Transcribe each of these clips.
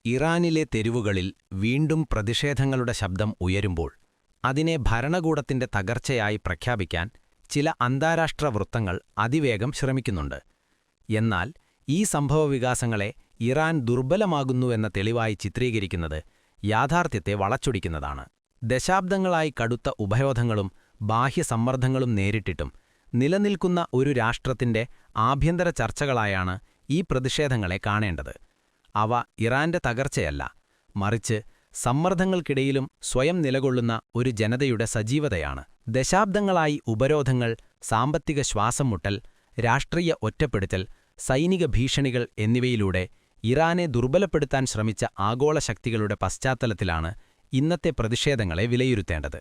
ഇറാനിലെ തെരുവുകളിൽ വീണ്ടും പ്രതിഷേധങ്ങളുടെ ശബ്ദം ഉയരുമ്പോൾ അതിനെ ഭരണകൂടത്തിന്റെ തകർച്ചയായി പ്രഖ്യാപിക്കാൻ ചില അന്താരാഷ്ട്ര വൃത്തങ്ങൾ അതിവേഗം ശ്രമിക്കുന്നുണ്ട്. എന്നാൽ ഈ സംഭവവികാസങ്ങളെ ഇറാൻ ദുർബലമാകുന്നുവെന്ന തെളിവായി ചിത്രീകരിക്കുന്നത് യാഥാർത്ഥ്യത്തെ വളച്ചൊടിക്കുന്നതാണ്. ദശാബ്ദങ്ങളായി കടുത്ത ഉപരോധങ്ങളും ബാഹ്യസമ്മർദ്ദങ്ങളും നേരിട്ടിട്ടും നിലനിൽക്കുന്ന ഒരു രാഷ്ട്രത്തിന്റെ ആഭ്യന്തര ചർച്ചകളായാണ് ഈ പ്രതിഷേധങ്ങളെ കാണേണ്ടത്. അവ ഇറാന്റെ തകർച്ചയല്ല, മറിച്ച് സമ്മർദ്ദങ്ങൾക്കിടയിലും സ്വയം നിലകൊള്ളുന്ന ഒരു ജനതയുടെ സജീവതയാണ്. ദശാബ്ദങ്ങളായി ഉപരോധങ്ങൾ, സാമ്പത്തിക ശ്വാസം മുട്ടൽ, രാഷ്ട്രീയ ഒറ്റപ്പെടുത്തൽ, സൈനിക ഭീഷണികൾ എന്നിവയിലൂടെ ഇറാനെ ദുർബലപ്പെടുത്താൻ ശ്രമിച്ച ആഗോള ശക്തികളുടെ പശ്ചാത്തലത്തിലാണ് ഇന്നത്തെ പ്രതിഷേധങ്ങളെ വിലയിരുത്തേണ്ടത്.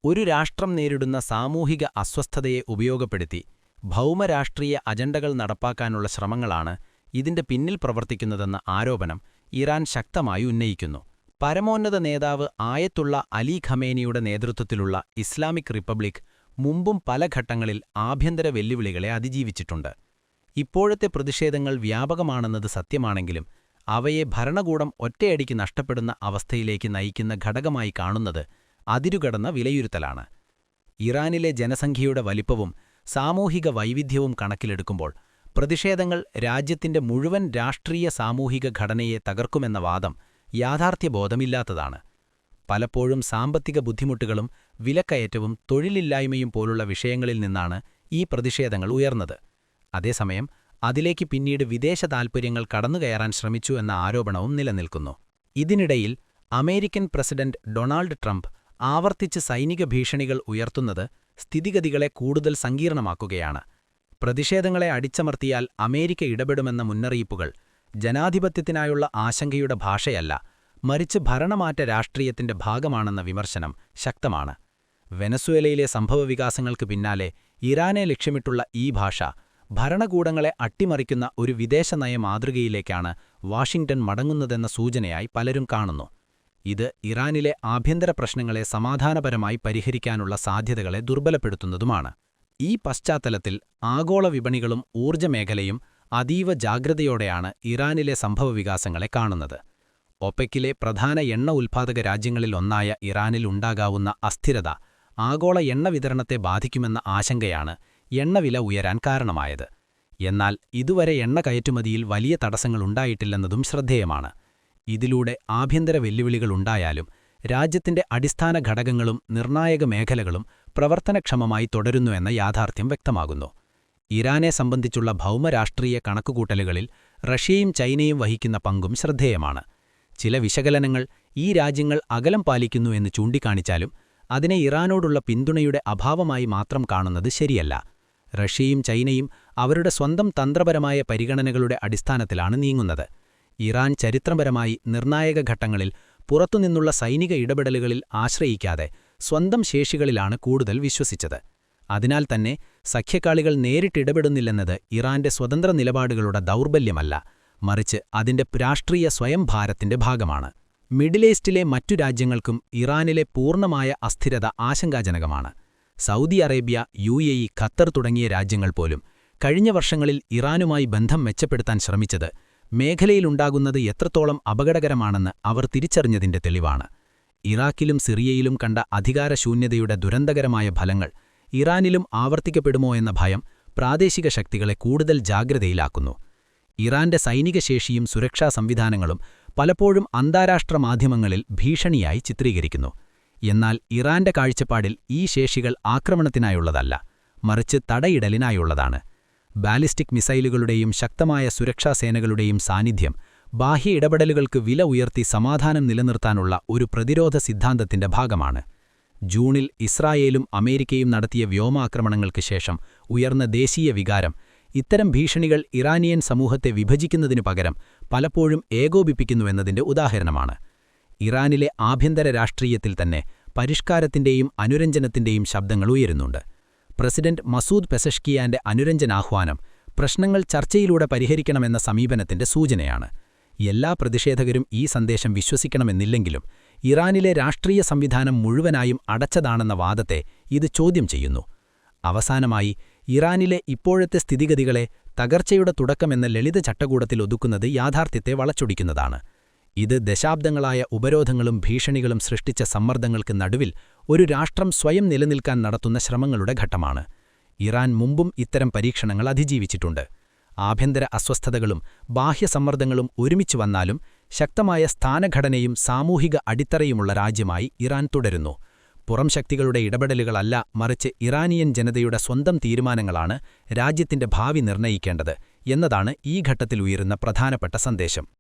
ഒരു രാഷ്ട്രം നേരിടുന്ന സാമൂഹിക അസ്വസ്ഥതയെ ഉപയോഗപ്പെടുത്തി ഭൗമരാഷ്ട്രീയ അജണ്ടകൾ നടപ്പാക്കാനുള്ള ശ്രമങ്ങളാണ് ഇതിന്റെ പിന്നിൽ പ്രവർത്തിക്കുന്നതെന്ന ആരോപണം ഇറാൻ ശക്തമായി ഉന്നയിക്കുന്നു. പരമോന്നത നേതാവ് ആയത്തുള്ള അലി ഖമേനിയുടെ നേതൃത്വത്തിലുള്ള ഇസ്ലാമിക് റിപ്പബ്ലിക് മുമ്പും പല ഘട്ടങ്ങളിൽ ആഭ്യന്തര വെല്ലുവിളികളെ അതിജീവിച്ചിട്ടുണ്ട്. ഇപ്പോഴത്തെ പ്രതിഷേധങ്ങൾ വ്യാപകമാണെന്നത് സത്യമാണെങ്കിലും അവയെ ഭരണകൂടം ഒറ്റയടിക്ക് നഷ്ടപ്പെടുന്ന അവസ്ഥയിലേക്ക് നയിക്കുന്ന ഘടകമായി കാണുന്നത് അതിരുകടന്ന വിലയിരുത്തലാണ്. ഇറാനിലെ ജനസംഖ്യയുടെ വലിപ്പവും സാമൂഹിക വൈവിധ്യവും കണക്കിലെടുക്കുമ്പോൾ പ്രതിഷേധങ്ങൾ രാജ്യത്തിന്റെ മുഴുവൻ രാഷ്ട്രീയ സാമൂഹിക ഘടനയെ തകർക്കുമെന്ന വാദം യാഥാർത്ഥ്യബോധമില്ലാത്തതാണ്. പലപ്പോഴും സാമ്പത്തിക ബുദ്ധിമുട്ടുകളും വിലക്കയറ്റവും തൊഴിലില്ലായ്മയും പോലുള്ള വിഷയങ്ങളിൽ നിന്നാണ് ഈ പ്രതിഷേധങ്ങൾ ഉയർന്നത്. അതേസമയം അതിലേക്ക് പിന്നീട് വിദേശ താൽപ്പര്യങ്ങൾ കടന്നുകയറാൻ ശ്രമിച്ചു എന്ന ആരോപണവും നിലനിൽക്കുന്നു. ഇതിനിടയിൽ അമേരിക്കൻ പ്രസിഡന്റ് ഡൊണാൾഡ് ട്രംപ് ആവർത്തിച്ച് സൈനിക ഭീഷണികൾ ഉയർത്തുന്നത് സ്ഥിതിഗതികളെ കൂടുതൽ സങ്കീർണമാക്കുകയാണ്. പ്രതിഷേധങ്ങളെ അടിച്ചമർത്തിയാൽ അമേരിക്ക ഇടപെടുമെന്ന മുന്നറിയിപ്പുകൾ ജനാധിപത്യത്തിനായുള്ള ആശങ്കയുടെ ഭാഷയല്ല, മറിച്ച് ഭരണമാറ്റ രാഷ്ട്രീയത്തിന്റെ ഭാഗമാണെന്ന വിമർശനം ശക്തമാണ്. വെനസ്വേലയിലെ സംഭവവികാസങ്ങൾക്ക് പിന്നാലെ ഇറാനെ ലക്ഷ്യമിട്ടുള്ള ഈ ഭാഷ ഭരണകൂടങ്ങളെ അട്ടിമറിക്കുന്ന ഒരു വിദേശനയ മാതൃകയിലേക്കാണ് വാഷിംഗ്ടൺ മടങ്ങുന്നതെന്ന സൂചനയായി പലരും കാണുന്നു. ഇത് ഇറാനിലെ ആഭ്യന്തര പ്രശ്നങ്ങളെ സമാധാനപരമായി പരിഹരിക്കാനുള്ള സാധ്യതകളെ ദുർബലപ്പെടുത്തുന്നതുമാണ്. ഈ പശ്ചാത്തലത്തിൽ ആഗോള വിപണികളും ഊർജ്ജമേഖലയും അതീവ ജാഗ്രതയോടെയാണ് ഇറാനിലെ സംഭവവികാസങ്ങളെ കാണുന്നത്. ഒപെക്കിലെ പ്രധാന എണ്ണ ഉൽപ്പാദക രാജ്യങ്ങളിലൊന്നായ ഇറാനിൽ ഉണ്ടാകാവുന്ന അസ്ഥിരത ആഗോള എണ്ണ വിതരണത്തെ ബാധിക്കുമെന്ന ആശങ്കയാണ് എണ്ണവില ഉയരാൻ കാരണമായത്. എന്നാൽ ഇതുവരെ എണ്ണ കയറ്റുമതിയിൽ വലിയ തടസ്സങ്ങളുണ്ടായിട്ടില്ലെന്നതും ശ്രദ്ധേയമാണ്. ഇതിലൂടെ ആഭ്യന്തര വെല്ലുവിളികളുണ്ടായാലും രാജ്യത്തിന്റെ അടിസ്ഥാന ഘടകങ്ങളും നിർണായക മേഖലകളും പ്രവർത്തനക്ഷമമായി തുടരുന്നുവെന്ന യാഥാർത്ഥ്യം വ്യക്തമാകുന്നു. ഇറാനെ സംബന്ധിച്ചുള്ള ഭൗമരാഷ്ട്രീയ കണക്കുകൂട്ടലുകളിൽ റഷ്യയും ചൈനയും വഹിക്കുന്ന പങ്കും ശ്രദ്ധേയമാണ്. ചില വിശകലനങ്ങൾ ഈ രാജ്യങ്ങൾ അകലം പാലിക്കുന്നു എന്ന് ചൂണ്ടിക്കാണിച്ചാലും അതിനെ ഇറാനോടുള്ള പിന്തുണയുടെ അഭാവമായി മാത്രം കാണുന്നത് ശരിയല്ല. റഷ്യയും ചൈനയും അവരുടെ സ്വന്തം തന്ത്രപരമായ പരിഗണനകളുടെ അടിസ്ഥാനത്തിലാണ് നീങ്ങുന്നത്. ഇറാൻ ചരിത്രപരമായി നിർണായക ഘട്ടങ്ങളിൽ പുറത്തുനിന്നുള്ള സൈനിക ഇടപെടലുകളിൽ ആശ്രയിക്കാതെ സ്വന്തം ശേഷികളിലാണ് കൂടുതൽ വിശ്വസിച്ചത്. അതിനാൽ തന്നെ സഖ്യക്കാളികൾ നേരിട്ടിടപെടുന്നില്ലെന്നത് ഇറാന്റെ സ്വതന്ത്ര നിലപാടുകളുടെ ദൗർബല്യമല്ല, മറിച്ച് അതിന്റെ രാഷ്ട്രീയ സ്വയംഭാരത്തിന്റെ ഭാഗമാണ്. മിഡിൽ ഈസ്റ്റിലെ മറ്റു രാജ്യങ്ങൾക്കും ഇറാനിലെ പൂർണ്ണമായ അസ്ഥിരത ആശങ്കാജനകമാണ്. സൗദി അറേബ്യ, UAE, ഖത്തർ തുടങ്ങിയ രാജ്യങ്ങൾ പോലും കഴിഞ്ഞ വർഷങ്ങളിൽ ഇറാനുമായി ബന്ധം മെച്ചപ്പെടുത്താൻ ശ്രമിച്ചത് മേഖലയിലുണ്ടാകുന്നത് എത്രത്തോളം അപകടകരമാണെന്ന് അവർ തിരിച്ചറിഞ്ഞതിന്റെ തെളിവാണ്. ഇറാഖിലും സിറിയയിലും കണ്ട അധികാരശൂന്യതയുടെ ദുരന്തകരമായ ഫലങ്ങൾ ഇറാനിലും ആവർത്തിക്കപ്പെടുമോ എന്ന ഭയം പ്രാദേശിക ശക്തികളെ കൂടുതൽ ജാഗ്രതയിലാക്കുന്നു. ഇറാന്റെ സൈനിക ശേഷിയും സുരക്ഷാ സംവിധാനങ്ങളും പലപ്പോഴും അന്താരാഷ്ട്ര മാധ്യമങ്ങളിൽ ഭീഷണിയായി ചിത്രീകരിക്കുന്നു. എന്നാൽ ഇറാന്റെ കാഴ്ചപ്പാടിൽ ഈ ശേഷികൾ ആക്രമണത്തിനായുള്ളതല്ല, മറിച്ച് തടയിടലിനായുള്ളതാണ്. ബാലിസ്റ്റിക് മിസൈലുകളുടെയും ശക്തമായ സുരക്ഷാ സേനകളുടെയും സാന്നിധ്യം ബാഹ്യ ഇടപെടലുകൾക്ക് വില ഉയർത്തി സമാധാനം നിലനിർത്താനുള്ള ഒരു പ്രതിരോധ സിദ്ധാന്തത്തിന്റെ ഭാഗമാണ്. ജൂണിൽ ഇസ്രായേലും അമേരിക്കയും നടത്തിയ വ്യോമാക്രമണങ്ങൾക്ക് ശേഷം ഉയർന്ന ദേശീയ വികാരം ഇത്തരം ഭീഷണികൾ ഇറാനിയൻ സമൂഹത്തെ വിഭജിക്കുന്നതിനു പകരം പലപ്പോഴും ഏകോപിപ്പിക്കുന്നുവെന്നതിന്റെ ഉദാഹരണമാണ്. ഇറാനിലെ ആഭ്യന്തര രാഷ്ട്രീയത്തിൽ തന്നെ പരിഷ്കാരത്തിന്റെയും അനുരഞ്ജനത്തിന്റെയും ശബ്ദങ്ങൾ ഉയരുന്നുണ്ട്. പ്രസിഡന്റ് മസൂദ് പെസഷ്കിയാന്റെ അനുരഞ്ജനാഹ്വാനം പ്രശ്നങ്ങൾ ചർച്ചയിലൂടെ പരിഹരിക്കണമെന്ന സമീപനത്തിന്റെ സൂചനയാണ്. എല്ലാ പ്രതിഷേധകരും ഈ സന്ദേശം വിശ്വസിക്കണമെന്നില്ലെങ്കിലും ഇറാനിലെ രാഷ്ട്രീയ സംവിധാനം മുഴുവനായും അടച്ചതാണെന്ന വാദത്തെ ഇത് ചോദ്യം ചെയ്യുന്നു. അവസാനമായി ഇറാനിലെ ഇപ്പോഴത്തെ സ്ഥിതിഗതികളെ തകർച്ചയുടെ തുടക്കമെന്ന ലളിത ചട്ടക്കൂടത്തിൽ ഒതുക്കുന്നത് യാഥാർത്ഥ്യത്തെ വളച്ചൊടിക്കുന്നതാണ്. ഇത് ദശാബ്ദങ്ങളായ ഉപരോധങ്ങളും ഭീഷണികളും സൃഷ്ടിച്ച സമ്മർദ്ദങ്ങൾക്ക് നടുവിൽ ഒരു രാഷ്ട്രം സ്വയം നിലനിൽക്കാൻ നടത്തുന്ന ശ്രമങ്ങളുടെ ഘട്ടമാണ്. ഇറാൻ മുമ്പും ഇത്തരം പരീക്ഷണങ്ങൾ അതിജീവിച്ചിട്ടുണ്ട്. ആഭ്യന്തര അസ്വസ്ഥതകളും ബാഹ്യസമ്മർദ്ദങ്ങളും ഒരുമിച്ചു വന്നാലും ശക്തമായ സ്ഥാനഘടനയും സാമൂഹിക അടിത്തറയുമുള്ള രാജ്യമായി ഇറാൻ തുടരുന്നു. പുറം ശക്തികളുടെ ഇടപെടലുകളല്ല, മറിച്ച് ഇറാനിയൻ ജനതയുടെ സ്വന്തം തീരുമാനങ്ങളാണ് രാജ്യത്തിന്റെ ഭാവി നിർണ്ണയിക്കേണ്ടത് എന്നതാണ് ഈ ഘട്ടത്തിൽ ഉയരുന്ന പ്രധാനപ്പെട്ട സന്ദേശം.